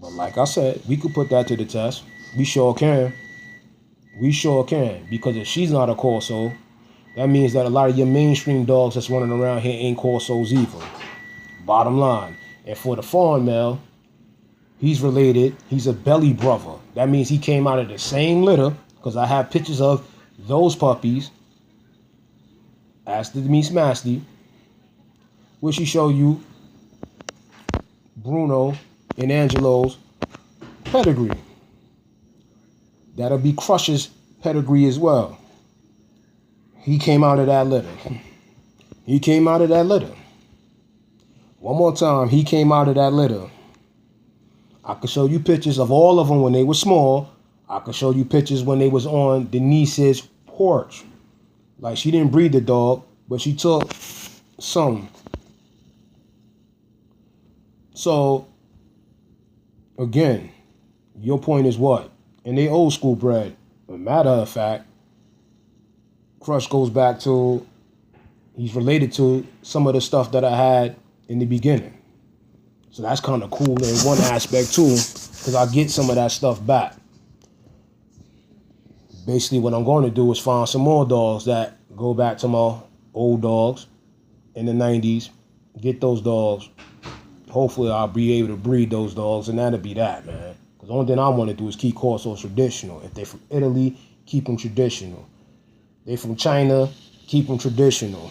But like I said, we could put that to the test. We sure can. We sure can. Because if she's not a Corso, that means that a lot of your mainstream dogs that's running around here ain't Corsos either. Bottom line. And for the fawn male, he's related. He's a belly brother. That means he came out of the same litter, because I have pictures of those puppies. Ask the Demise Masty, which she show you Bruno and Angelo's pedigree. That'll be Crush's pedigree as well. He came out of that litter. He came out of that litter. One more time, he came out of that litter. I could show you pictures of all of them when they were small. I could show you pictures when they was on Denise's porch. Like, she didn't breed the dog, but she took some. So, again, your point is what? And they old school bred. As a matter of fact, Crush goes back to, he's related to some of the stuff that I had in the beginning. So that's kind of cool in one aspect too, because I get some of that stuff back. Basically what I'm going to do is find some more dogs that go back to my old dogs in the 90s. Get those dogs. Hopefully I'll be able to breed those dogs, and that'll be that, man. Because the only thing I want to do is keep Corsos traditional. If they're from Italy, keep them traditional. They from China, keep them traditional.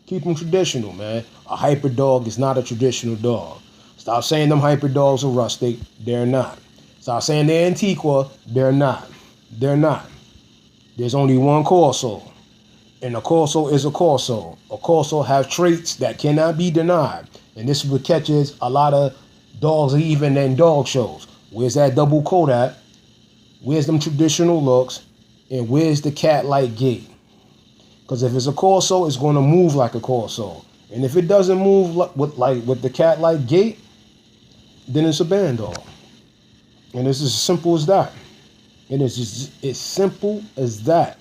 Keep them traditional, man. A hyper dog is not a traditional dog. Stop saying them hyper dogs are rustic. They're not. Stop saying they're Antiqua. They're not. They're not. There's only one Corso. And a Corso is a Corso. A Corso has traits that cannot be denied. And this is what catches a lot of dogs even in dog shows. Where's that double coat at? Where's them traditional looks? And where's the cat-like gait? Because if it's a Corso, it's going to move like a Corso. And if it doesn't move with the cat-like gait, then it's a band dog. And it's as simple as that. And it's just as simple as that.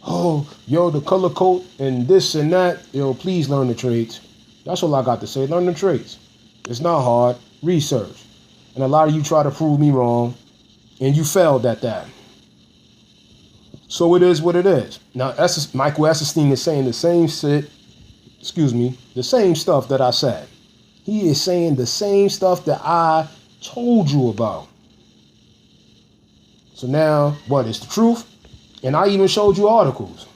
Oh, yo, the color coat and this and that. Yo, please learn the traits. That's all I got to say. Learn the traits. It's not hard. Research. And a lot of you try to prove me wrong, and you failed at that. So it is what it is. Now, Michael Esselstyn is saying the same shit, the same stuff that I said. He is saying the same stuff that I told you about. So now, what is the truth? And I even showed you articles.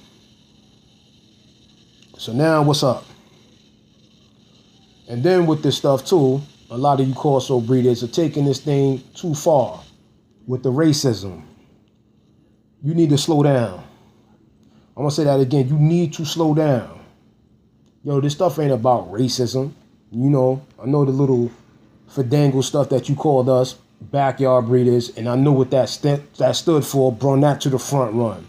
So now, what's up? And then with this stuff too, a lot of you Corso breeders are taking this thing too far with the racism. You need to slow down. I'm going to say that again. You need to slow down. Yo, this stuff ain't about racism. You know, I know the little fadangle stuff that you called us backyard breeders, and I knew what that stood for. Brought that to the front run.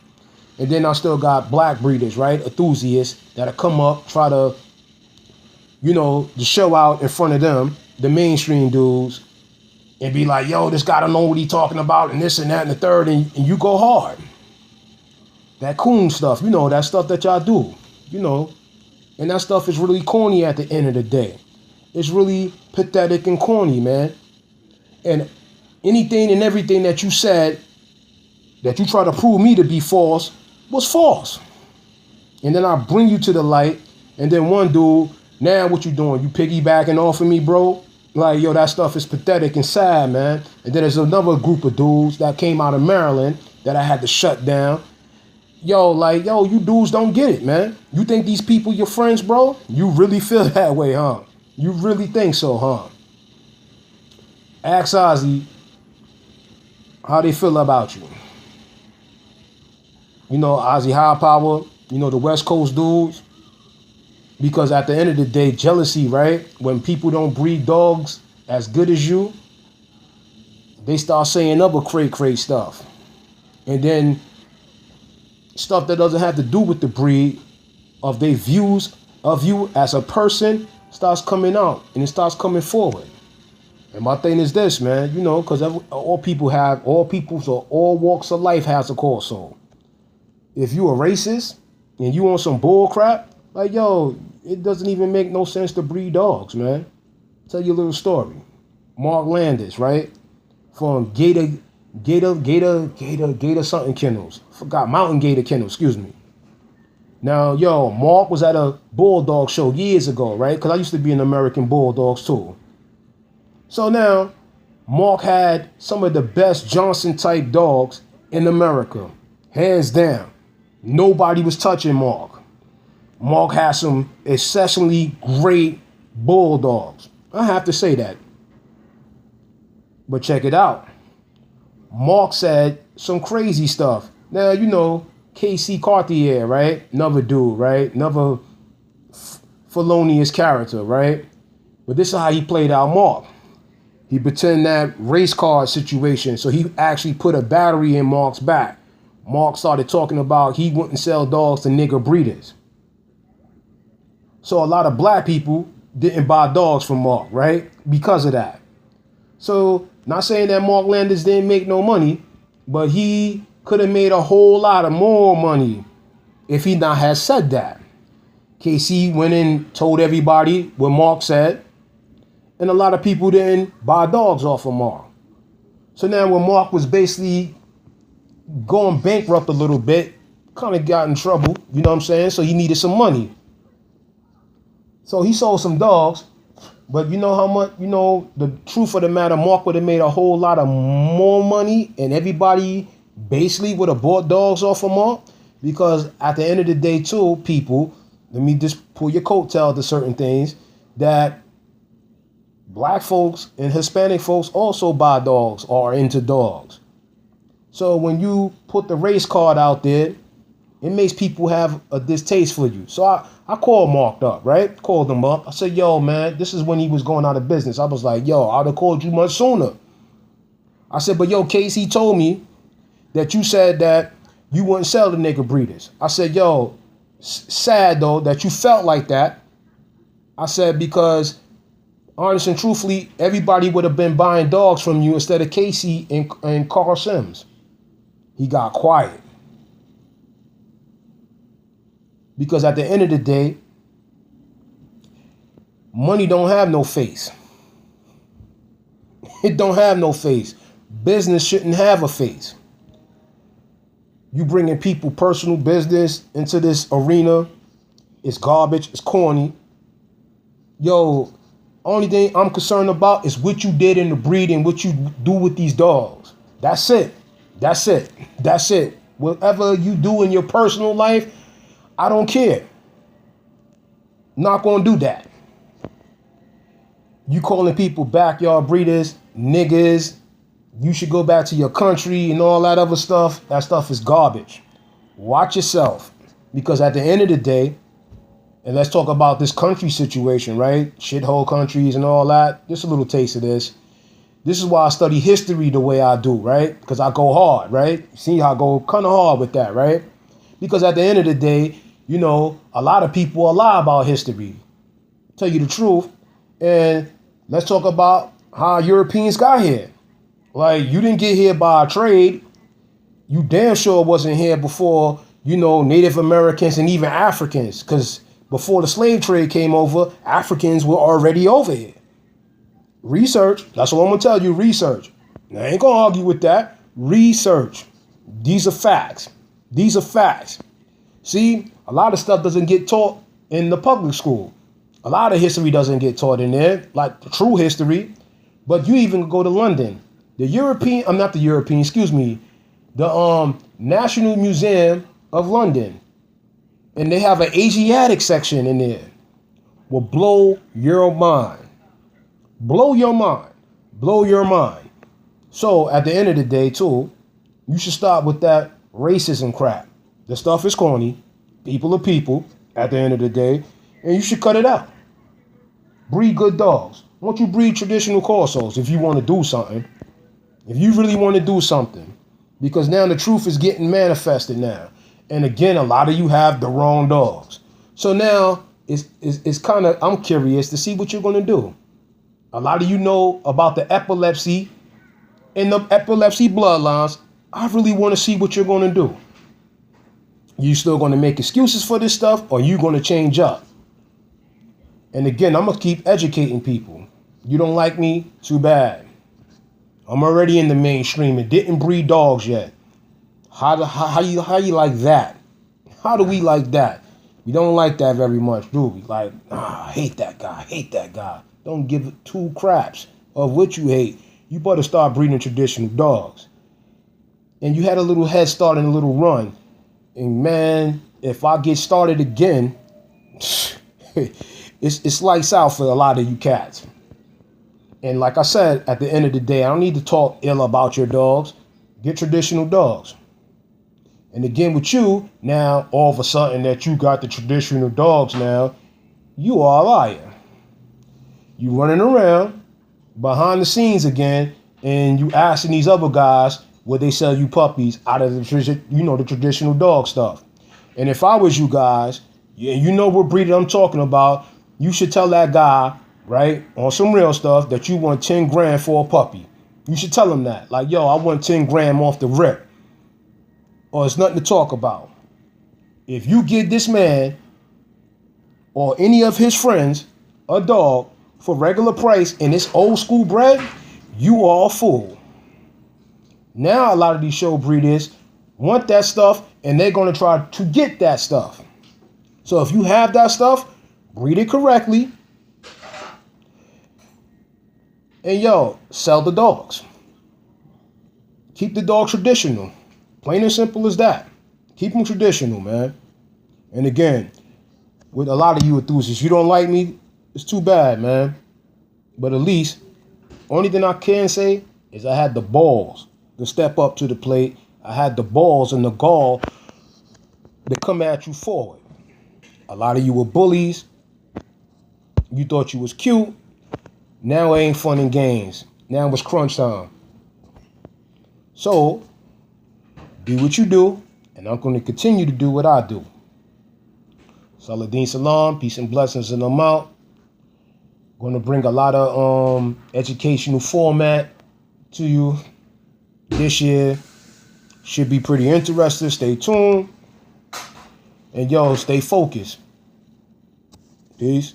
And then I still got black breeders, right? Enthusiasts that'll come up, try to, you know, to show out in front of them, the mainstream dudes, and be like, yo, this guy don't know what he talking about, and this and that and the third, and you go hard. That coon stuff, you know, that stuff that y'all do, you know, and that stuff is really corny at the end of the day. It's really pathetic and corny, man. And anything and everything that you said that you try to prove me to be false was false. And then I bring you to the light, and then one dude, now what you doing? You piggybacking off of me, bro? Like, yo, that stuff is pathetic and sad, man. And then there's another group of dudes that came out of Maryland that I had to shut down. Yo, like, yo, you dudes don't get it, man. You think these people your friends, bro? You really feel that way, huh? You really think so, huh? Ask Ozzy how they feel about you. You know, Ozzy High Power, you know, the West Coast dudes. Because at the end of the day, jealousy, right? When people don't breed dogs as good as you, they start saying other cray stuff. And then stuff that doesn't have to do with the breed of their views of you as a person starts coming out and it starts coming forward. And my thing is this, man, you know, because all peoples or all walks of life has a Corso. If you a racist and you on some bull crap, like, yo, it doesn't even make no sense to breed dogs, man. Tell you a little story. Mark Landis, right? From Gator something kennels. Forgot, Mountain Gator Kennels, excuse me. Now, yo, Mark was at a Bulldog show years ago, right? Because I used to be in American Bulldogs too. So now, Mark had some of the best Johnson type dogs in America. Hands down. Nobody was touching Mark. Mark had some exceptionally great Bulldogs. I have to say that. But check it out. Mark said some crazy stuff. Now, you know, KC Cartier, right? Another dude, right? Another felonious character, right? But this is how he played out Mark. He pretended that race car situation. So he actually put a battery in Mark's back. Mark started talking about he wouldn't sell dogs to nigger breeders. So a lot of black people didn't buy dogs from Mark, right? Because of that. So not saying that Mark Landis didn't make no money, but he could have made a whole lot of more money if he not had said that. KC went and told everybody what Mark said, and a lot of people didn't buy dogs off of Mark. So now when Mark was basically going bankrupt a little bit, kind of got in trouble, you know what I'm saying? So he needed some money. So he sold some dogs, but you know how much, you know, the truth of the matter, Mark would have made a whole lot of more money and everybody basically would have bought dogs off of Mark, because at the end of the day too, people, let me just pull your coattail to certain things, that black folks and Hispanic folks also buy dogs or are into dogs. So when you put the race card out there, it makes people have a distaste for you. So I called Mark up, right? Called him up. I said, yo, man, this is when he was going out of business. I was like, yo, I'd have called you much sooner. I said, but yo, Casey told me that you said that you wouldn't sell to nigger breeders. I said, yo, sad though that you felt like that. I said, because honest and truthfully, everybody would have been buying dogs from you instead of Casey and Carl Sims. He got quiet. Because at the end of the day, money don't have no face. It don't have no face. Business shouldn't have a face. You bringing people personal business into this arena, it's garbage, it's corny. Yo, only thing I'm concerned about is what you did in the breed and what you do with these dogs. That's it. That's it. That's it. Whatever you do in your personal life, I don't care. Not gonna do that. You calling people backyard breeders, niggas, you should go back to your country and all that other stuff. That stuff is garbage. Watch yourself. Because at the end of the day, and let's talk about this country situation, right? Shithole countries and all that. Just a little taste of this. This is why I study history the way I do, right? Because I go hard, right? See how I go kind of hard with that, right? Because at the end of the day, you know, a lot of people lie about history. Tell you the truth. And let's talk about how Europeans got here. Like, you didn't get here by a trade. You damn sure wasn't here before, you know, Native Americans and even Africans. Because before the slave trade came over, Africans were already over here. Research. That's what I'm going to tell you. Research. I ain't going to argue with that. Research. These are facts. These are facts. See, a lot of stuff doesn't get taught in the public school. A lot of history doesn't get taught in there, like the true history. But you even go to London. The National Museum of London. And they have an Asiatic section in there. Will blow your mind. Blow your mind. Blow your mind. So at the end of the day, too, you should stop with that racism crap. The stuff is corny. People are people at the end of the day. And you should cut it out. Breed good dogs. Why don't you breed traditional corsos if you want to do something? If you really want to do something. Because now the truth is getting manifested now. And again, a lot of you have the wrong dogs. So now it's kind of, I'm curious to see what you're going to do. A lot of you know about the epilepsy and the epilepsy bloodlines. I really want to see what you're going to do. You still going to make excuses for this stuff, or you going to change up? And again, I'm going to keep educating people. You don't like me? Too bad. I'm already in the mainstream and didn't breed dogs yet. How you like that? How do we like that? We don't like that very much, do we? Like, I hate that guy. Hate that guy. Don't give two craps of what you hate. You better start breeding traditional dogs. And you had a little head start and a little run. And man, if I get started again, it's lights out for a lot of you cats. And like I said, at the end of the day, I don't need to talk ill about your dogs. Get traditional dogs. And again, with you, now, all of a sudden that you got the traditional dogs now, you are a liar. You running around behind the scenes again, and you asking these other guys where they sell you puppies out of the traditional dog stuff. And if I was you guys, you know what breed I'm talking about, you should tell that guy, right, on some real stuff, that you want 10 grand for a puppy. You should tell him that. Like, yo, I want 10 grand off the rip. Or it's nothing to talk about. If you give this man or any of his friends a dog for regular price and it's old school bred, you are a fool. Now a lot of these show breeders want that stuff and they're going to try to get that stuff. So if you have that stuff, breed it correctly. And yo, sell the dogs. Keep the dog traditional. Plain and simple as that. Keep them traditional, man. And again, with a lot of you enthusiasts, you don't like me, it's too bad, man. But at least, only thing I can say is I had the balls to step up to the plate. I had the balls and the gall to come at you forward. A lot of you were bullies. You thought you was cute. Now it ain't fun and games. Now it's crunch time. So, do what you do, and I'm going to continue to do what I do. Saladin Salam, peace and blessings, and I'm out. Going to bring a lot of educational format to you this year. Should be pretty interesting. Stay tuned. And yo, stay focused. Peace.